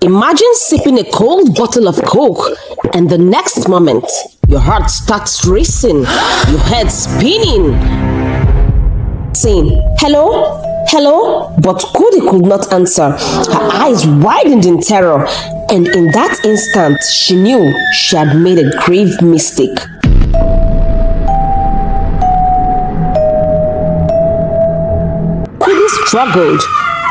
Imagine sipping a cold bottle of Coke and the next moment, your heart starts racing, your head spinning, saying, hello? Hello? But Kudi could not answer. Her eyes widened in terror, and in that instant, she knew she had made a grave mistake. Kudi struggled,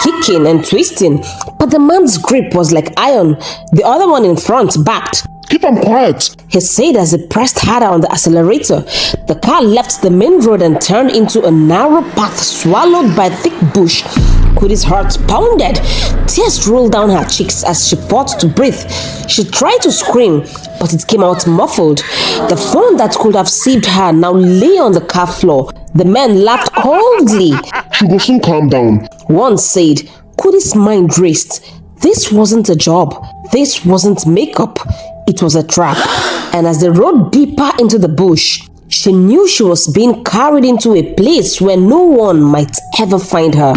kicking and twisting, but the man's grip was like iron. The other one in front backed. Keep on quiet, he said as he pressed harder on the accelerator. The car left the main road and turned into a narrow path swallowed by thick bush. Kudi's heart pounded. Tears rolled down her cheeks as she fought to breathe. She tried to scream, but it came out muffled. The phone that could have saved her now lay on the car floor. The men laughed coldly. She will soon calm down, one said. Kudi's mind raced. This wasn't a job. This wasn't makeup. It was a trap. And as they rode deeper into the bush, she knew she was being carried into a place where no one might ever find her.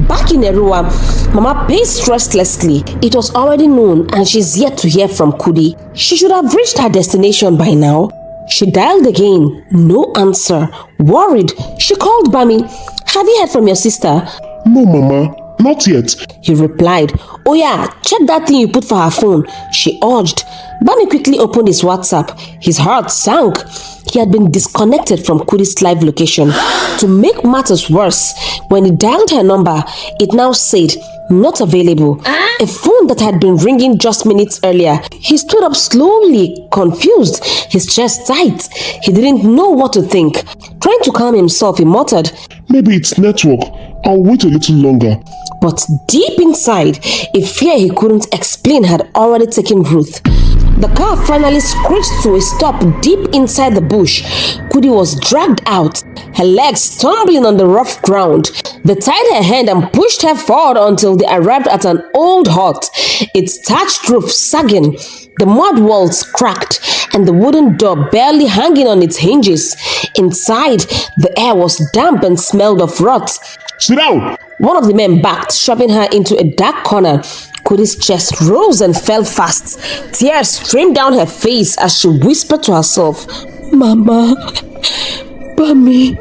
Back in Erua, Mama paced restlessly. It was already noon and she's yet to hear from Kudi. She should have reached her destination by now. She dialed again. No answer. Worried, she called Bammy. Have you heard from your sister? No, Mama. Not yet, he replied. Oh yeah, check that thing you put for her phone, she urged. Bammy quickly opened his WhatsApp. His heart sank. He had been disconnected from Kudi's live location. To make matters worse, when he dialed her number, it now said, not available. A phone that had been ringing just minutes earlier. He stood up slowly, confused, his chest tight. He didn't know what to think. Trying to calm himself, he muttered, maybe it's network. I'll wait a little longer. But deep inside, a fear he couldn't explain had already taken root. The car finally screeched to a stop deep inside the bush. Kudi was dragged out, her legs stumbling on the rough ground. They tied her hand and pushed her forward until they arrived at an old hut, its thatched roof sagging, the mud walls cracked, and the wooden door barely hanging on its hinges. Inside, the air was damp and smelled of rot. Sit down! One of the men backed, shoving her into a dark corner. Kudi's chest rose and fell fast. Tears streamed down her face as she whispered to herself, Mama, Bammy,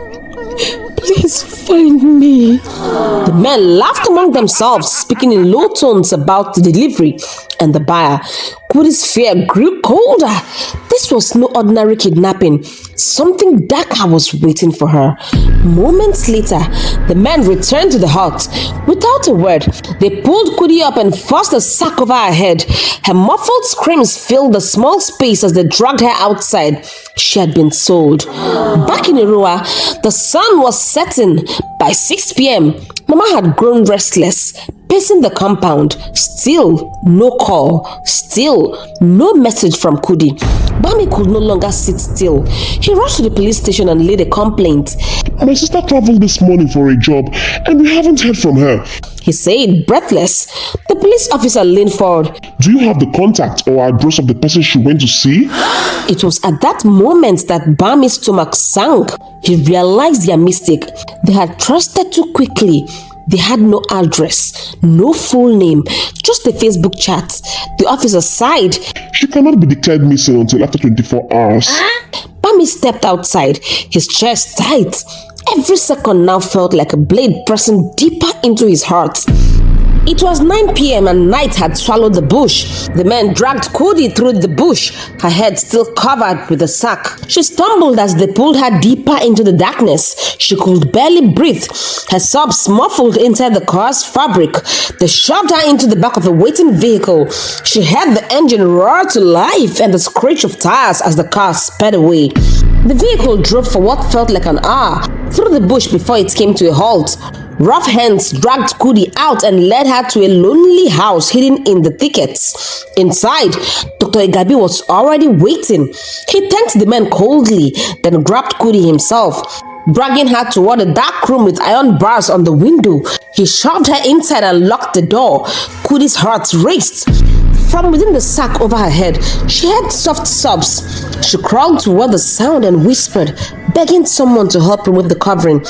please find me. The men laughed among themselves, speaking in low tones about the delivery and the buyer. Kudi's fear grew colder. This was no ordinary kidnapping. Something darker was waiting for her. Moments later, the men returned to the hut. Without a word, they pulled Kudi up and forced a sack over her head. Her muffled screams filled the small space as they dragged her outside. She had been sold. Back in Erua, the sun was setting. By 6 p.m., Mama had grown restless, pacing the compound. Still no call. Still no message from Kudi. Bammy could no longer sit still. He rushed to the police station and laid a complaint. My sister traveled this morning for a job and we haven't heard from her, he said, breathless. The police officer leaned forward. Do you have the contact or address of the person she went to see? It was at that moment that Bammy's stomach sank. He realized their mistake. They had trusted too quickly. They had no address, no full name, just a Facebook chat. The officer sighed. She cannot be declared missing until after 24 hours. Bammy stepped outside, his chest tight. Every second now felt like a blade pressing deeper into his heart. It was 9 p.m. and night had swallowed the bush. The men dragged Kudi through the bush, her head still covered with a sack. She stumbled as they pulled her deeper into the darkness. She could barely breathe, her sobs muffled inside the car's fabric. They shoved her into the back of a waiting vehicle. She heard the engine roar to life and the screech of tires as the car sped away. The vehicle drove for what felt like an hour through the bush before it came to a halt. Rough hands dragged Kudi out and led her to a lonely house hidden in the thickets. Inside, Dr. Egabi was already waiting. He thanked the men coldly, then grabbed Kudi himself. Dragging her toward a dark room with iron bars on the window, he shoved her inside and locked the door. Kudi's heart raced. From within the sack over her head, she heard soft sobs. She crawled toward the sound and whispered, begging someone to help remove the covering.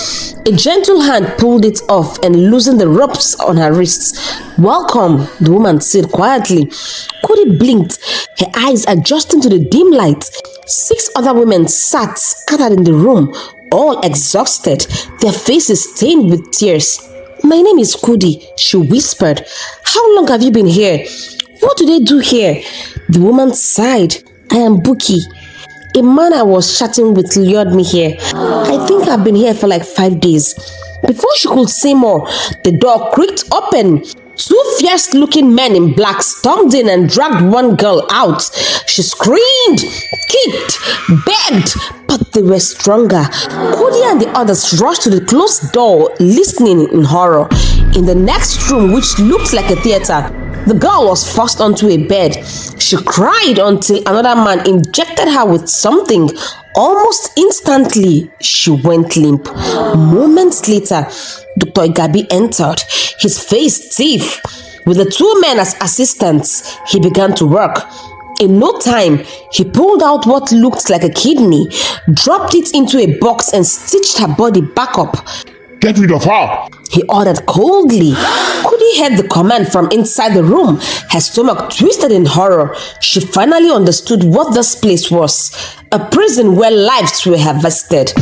A gentle hand pulled it off and loosened the ropes on her wrists. "Welcome," the woman said quietly. Kudi blinked, her eyes adjusting to the dim light. 6 other women sat scattered in the room, all exhausted, their faces stained with tears. "My name is Kudi," she whispered. "How long have you been here? What do they do here?" The woman sighed. "I am Buki. A man I was chatting with lured me here. I think I've been here for like 5 days." Before she could say more, the door creaked open. 2 fierce-looking men in black stormed in and dragged one girl out. She screamed, kicked, begged, but they were stronger. Kudi and the others rushed to the closed door, listening in horror. In the next room, which looked like a theater, the girl was forced onto a bed. She cried until another man injected her with something. Almost instantly, she went limp. Moments later, Dr. Igabi entered, his face stiff. With the 2 men as assistants, he began to work. In no time, he pulled out what looked like a kidney, dropped it into a box and stitched her body back up. "Get rid of her," he ordered coldly. Kudi heard the command from inside the room. Her stomach twisted in horror. She finally understood what this place was. A prison where lives were harvested.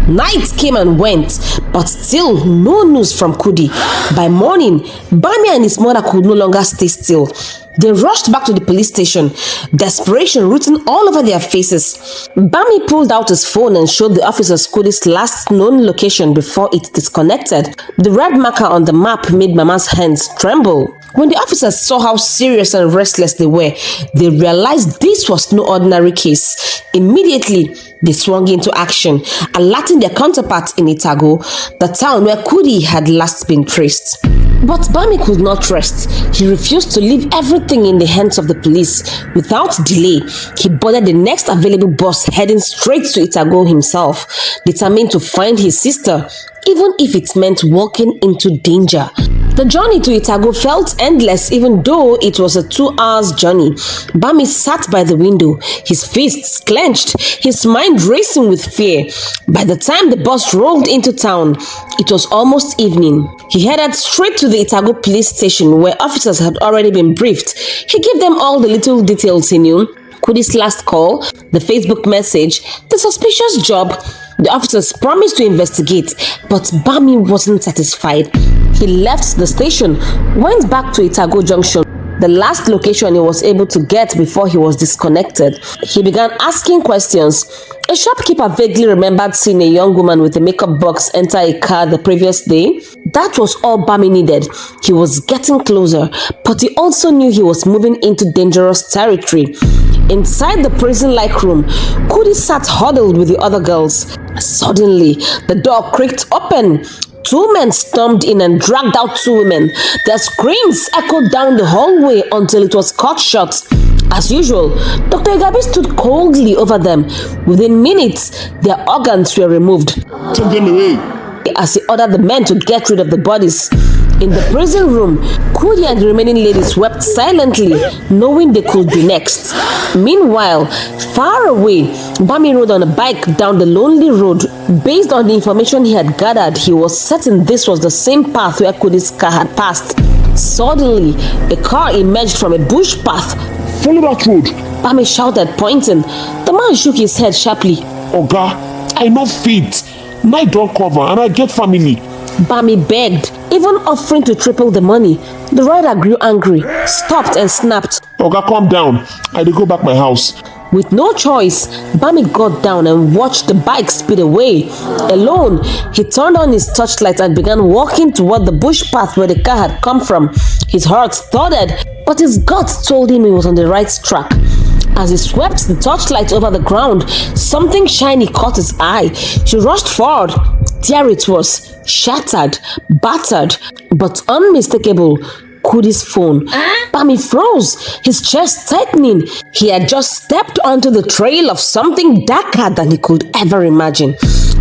Night came and went, but still no news from Kudi. By morning, Bammy and his mother could no longer stay still. They rushed back to the police station, desperation written all over their faces. Bammy pulled out his phone and showed the officers Kudi's last known location before it disconnected. The red marker on the map made Mama's hands tremble. When the officers saw how serious and restless they were, they realized this was no ordinary case. Immediately, they swung into action, alerting their counterparts in Itago, the town where Kudi had last been traced. But Bammy could not rest. He refused to leave everything in the hands of the police. Without delay, he boarded the next available bus heading straight to Itago himself, determined to find his sister, even if it meant walking into danger. The journey to Itago felt endless even though it was a 2 hours journey. Bammy sat by the window, his fists clenched, his mind racing with fear. By the time the bus rolled into town, it was almost evening. He headed straight to the Itago police station where officers had already been briefed. He gave them all the little details he knew. Kudi's last call, the Facebook message, the suspicious job. The officers promised to investigate, but Bammy wasn't satisfied. He left the station, went back to Itago Junction, the last location he was able to get before he was disconnected. He began asking questions. A shopkeeper vaguely remembered seeing a young woman with a makeup box enter a car the previous day. That was all Bammy needed. He was getting closer, but he also knew he was moving into dangerous territory. Inside the prison-like room, Kudi sat huddled with the other girls. Suddenly, the door creaked open. 2 men stormed in and dragged out 2 women. Their screams echoed down the hallway until it was cut short. As usual, Dr. Egabi stood coldly over them. Within minutes, their organs were removed. "Take them away," as he ordered the men to get rid of the bodies. In the prison room, Kudi and the remaining ladies wept silently, knowing they could be next. Meanwhile, far away, Bammy rode on a bike down the lonely road. Based on the information he had gathered, he was certain this was the same path where Kudi's car had passed. Suddenly, a car emerged from a bush path. "Follow that road." Bammy shouted, pointing. The man shook his head sharply. "Oga, I no fit. Night don cover and I get family." Bammy begged, even offering to triple the money. The rider grew angry, stopped and snapped. "Oga, calm down. I dey go back my house." With no choice, Bammy got down and watched the bike speed away. Alone, he turned on his torchlight and began walking toward the bush path where the car had come from. His heart thudded, but his gut told him he was on the right track. As he swept the torchlight over the ground, something shiny caught his eye. He rushed forward. There it was, shattered, battered, but unmistakable. Kudi's phone. Bammy froze, his chest tightening. He had just stepped onto the trail of something darker than he could ever imagine.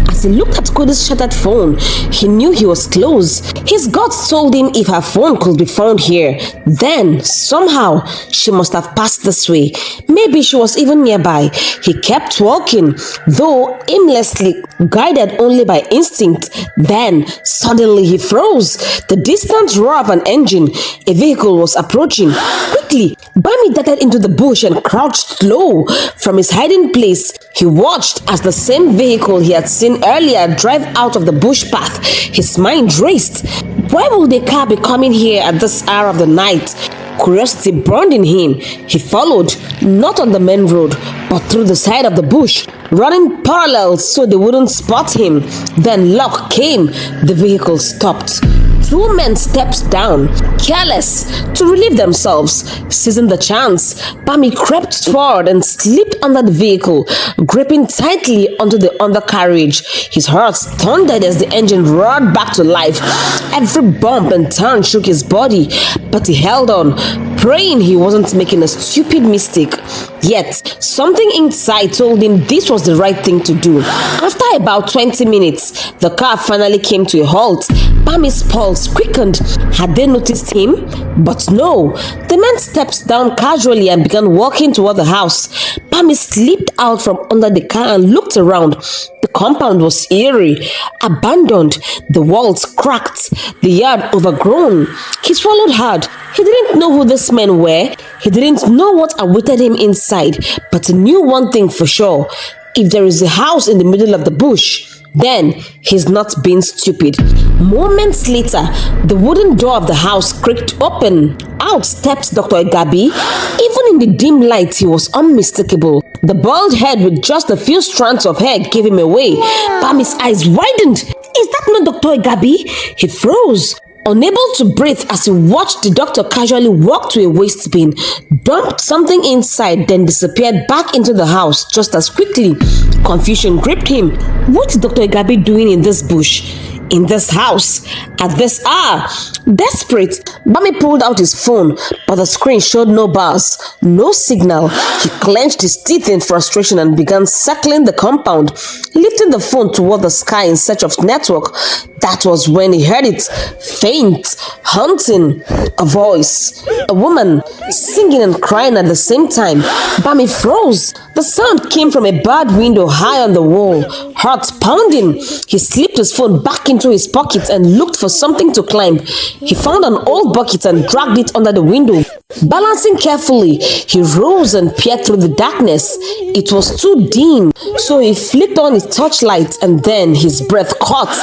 As As he looked at Kudi's shattered phone, he knew he was close. His guts told him if her phone could be found here, then somehow she must have passed this way. Maybe she was even nearby. He kept walking, though aimlessly, guided only by instinct. Then suddenly he froze. The distant roar of an engine. A vehicle was approaching. Quickly, Bammy darted into the bush and crouched low. From his hiding place, he watched as the same vehicle he had seen earlier drive out of the bush path. His mind raced. Why would a car be coming here at this hour of the night? Curiosity burned in him. He followed, not on the main road, but through the side of the bush, running parallel so they wouldn't spot him. Then luck came. The vehicle stopped. Two men stepped down, careless, to relieve themselves. Seizing the chance, Bammy crept forward and slipped under the vehicle, gripping tightly onto the undercarriage. His heart thundered as the engine roared back to life. Every bump and turn shook his body, but he held on, praying he wasn't making a stupid mistake. Yet, something inside told him this was the right thing to do. After about 20 minutes, the car finally came to a halt. Bammy's pulse quickened. Had they noticed him? But no. The man stepped down casually and began walking toward the house. Bammy slipped out from under the car and looked around. The compound was eerie, abandoned. The walls cracked, the yard overgrown. He swallowed hard. He didn't know who these men were. He didn't know what awaited him inside, but he knew one thing for sure. If there is a house in the middle of the bush, then he's not being stupid. Moments later, the wooden door of the house creaked open. Out stepped Dr. Egabi. Even in the dim light, he was unmistakable. The bald head with just a few strands of hair gave him away. Bammy's eyes widened. Is that not Dr. Egabi? He froze, unable to breathe as he watched the doctor casually walk to a waste bin, dumped something inside, then disappeared back into the house just as quickly. Confusion gripped him. What is Dr. Igabi doing in this bush? In this house? At this hour? Desperate, Bammy pulled out his phone, but the screen showed no bars, no signal. He clenched his teeth in frustration and began circling the compound, lifting the phone toward the sky in search of network. That was when he heard it, faint, haunting, a voice, a woman, singing and crying at the same time. Bammy froze. The sound came from a barred window high on the wall, heart pounding. He slipped his phone back into his pocket and looked for something to climb. He found an old bucket and dragged it under the window. Balancing carefully, he rose and peered through the darkness. It was too dim, so he flicked on his torchlight and then his breath caught.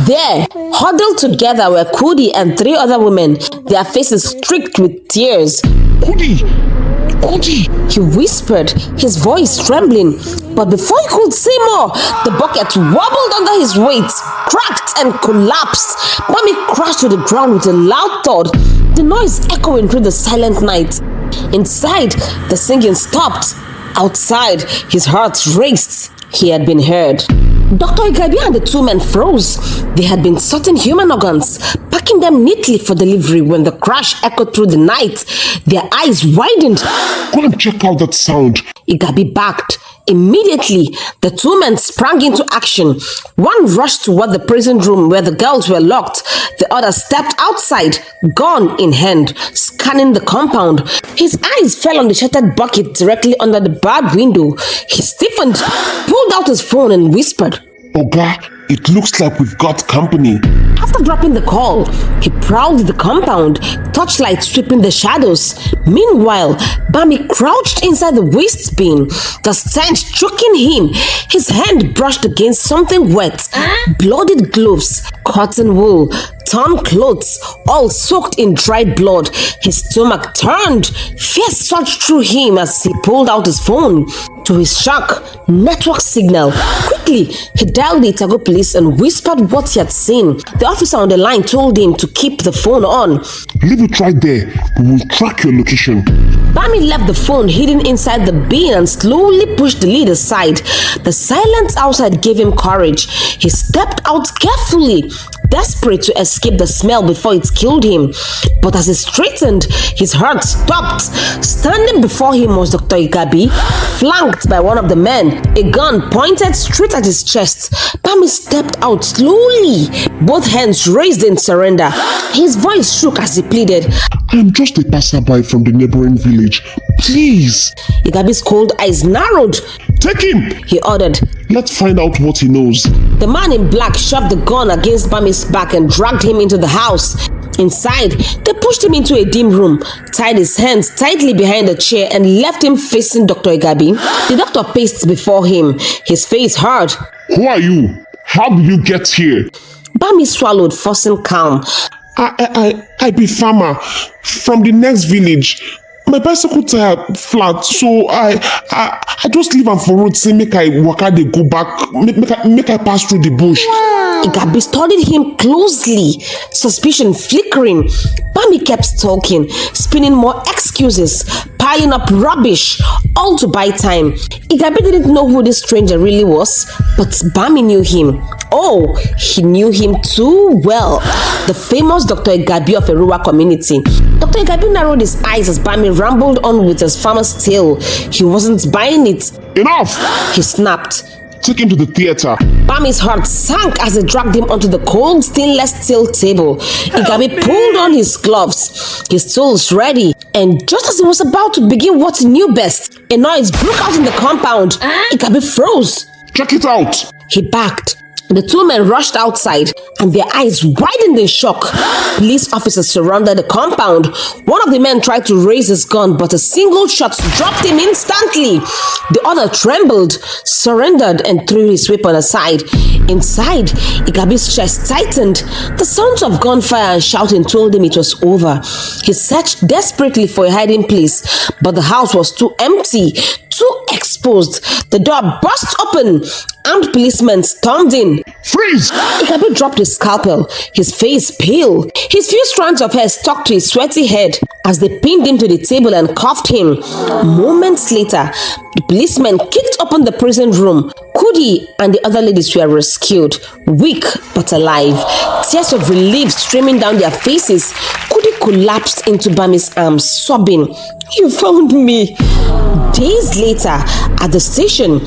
There, huddled together were Kudi and 3 other women, their faces streaked with tears. Kudi! Kudi! He whispered, his voice trembling. But before he could say more, the bucket wobbled under his weight, cracked and collapsed. Bammy crashed to the ground with a loud thud, the noise echoing through the silent night. Inside, the singing stopped. Outside, his heart raced. He had been heard. Dr. Igabi and the 2 men froze. They had been sorting human organs, packing them neatly for delivery when the crash echoed through the night. Their eyes widened. Go and check out that sound. Igabi backed. Immediately, the 2 men sprang into action. One rushed toward the prison room where the girls were locked. The other stepped outside, gun in hand, scanning the compound. His eyes fell on the shattered bucket directly under the barred window. He stiffened, pulled out his phone and whispered, Oga, it looks like we've got company. After dropping the call, he prowled the compound, torchlight sweeping the shadows. Meanwhile, Bammy crouched inside the waste bin, the stench choking him. His hand brushed against something wet, blooded gloves, cotton wool, torn clothes, all soaked in dried blood. His stomach turned. Fear surged through him as he pulled out his phone. To his shock, network signal. Quickly, he dialed the Itago police and whispered what he had seen. The officer on the line told him to keep the phone on. Leave it right there. We will track your location. Bammy left the phone hidden inside the bin and slowly pushed the lid aside. The silence outside gave him courage. He stepped out carefully, desperate to escape the smell before it killed him. But as he straightened, his heart stopped. Standing before him was Dr. Igabi, flanked by one of the men, a gun pointed straight at his chest. Bammy stepped out slowly, both hands raised in surrender. His voice shook as he pleaded, I'm just a passerby from the neighboring village. Please. Igabi's cold eyes narrowed. Take him, he ordered. Let's find out what he knows. The man in black shoved the gun against Bammy's back and dragged him into the house. Inside, they pushed him into a dim room, tied his hands tightly behind a chair, and left him facing Dr. Egabi. The doctor paced before him, his face hard. Who are you? How did you get here? Bammy swallowed, forcing calm. I be farmer from the next village. My bicycle tire flat, so I just leave am for road say make I waka dey go back, make I pass through the bush. Igabi studied him closely, suspicion flickering. Bammy kept talking, spinning more excuses, piling up rubbish, all to buy time. Igabi didn't know who this stranger really was, but Bammy knew him. Oh, he knew him too well. The famous Dr. Igabi of Eruwa community. Dr. Igabi narrowed his eyes as Bammy rambled on with his farmer's tale. He wasn't buying it. Enough! He snapped. Take him to the theater. Bammy's heart sank as they dragged him onto the cold stainless steel table. Igabi pulled on his gloves, his tools ready, and just as he was about to begin what he knew best, a noise broke out in the compound. Igabi froze. Check it out! He backed. The two men rushed outside, and their eyes widened in shock. Police officers surrounded the compound. One of the men tried to raise his gun, but a single shot dropped him instantly. The other trembled, surrendered, and threw his weapon aside. Inside, Igabi's chest tightened. The sounds of gunfire and shouting told him it was over. He searched desperately for a hiding place, but the house was too empty, too exposed. The door burst open. Armed policemen stormed in. Freeze! Igabi dropped his scalpel, his face pale. His few strands of hair stuck to his sweaty head as they pinned him to the table and cuffed him. Moments later, the policemen kicked open the prison room. Kudi and the other ladies were rescued, weak but alive. Tears of relief streaming down their faces. Kudi collapsed into Bammy's arms, sobbing, "You found me." Days later, at the station,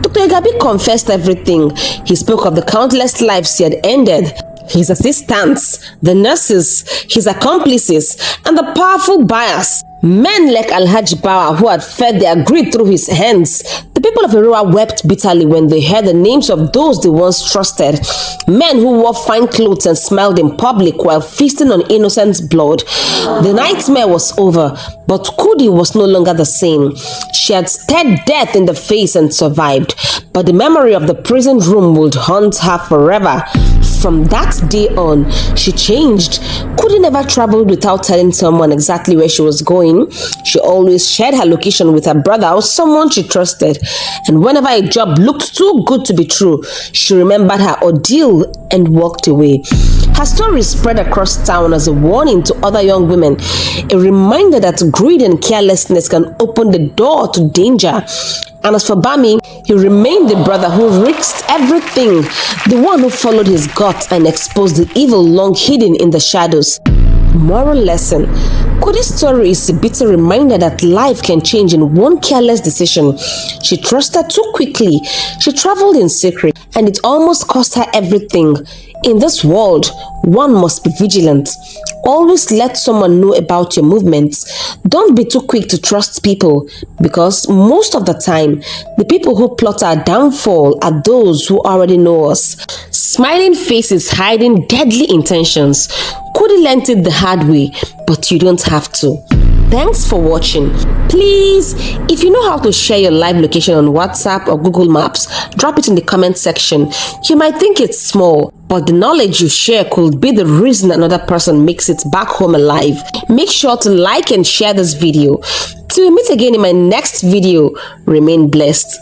Dr. Igabi confessed everything. He spoke of the countless lives he had ended, his assistants, the nurses, his accomplices, and the powerful buyers. Men like Alhaji Bawa who had fed their greed through his hands. The people of Eruwa wept bitterly when they heard the names of those they once trusted. Men who wore fine clothes and smiled in public while feasting on innocent blood. The nightmare was over, but Kudi was no longer the same. She had stared death in the face and survived, but the memory of the prison room would haunt her forever. From that day on, she changed. Kudi never traveled without telling someone exactly where she was going. She always shared her location with her brother or someone she trusted. And whenever a job looked too good to be true, she remembered her ordeal and walked away. Her story spread across town as a warning to other young women, a reminder that greed and carelessness can open the door to danger. And as for Bammy, he remained the brother who risked everything, the one who followed his gut and exposed the evil long hidden in the shadows. Moral lesson: Kudi's story is a bitter reminder that life can change in one careless decision. She trusted too quickly, she traveled in secret, and it almost cost her everything. In this world, one must be vigilant. Always let someone know about your movements. Don't be too quick to trust people, because most of the time, the people who plot our downfall are those who already know us. Smiling faces hiding deadly intentions. Kudi learned it the hard way, but you don't have to. Thanks for watching. Please, if you know how to share your live location on WhatsApp or Google Maps, drop it in the comment section. You might think it's small, but the knowledge you share could be the reason another person makes it back home alive. Make sure to like and share this video. Till we meet again in my next video, remain blessed.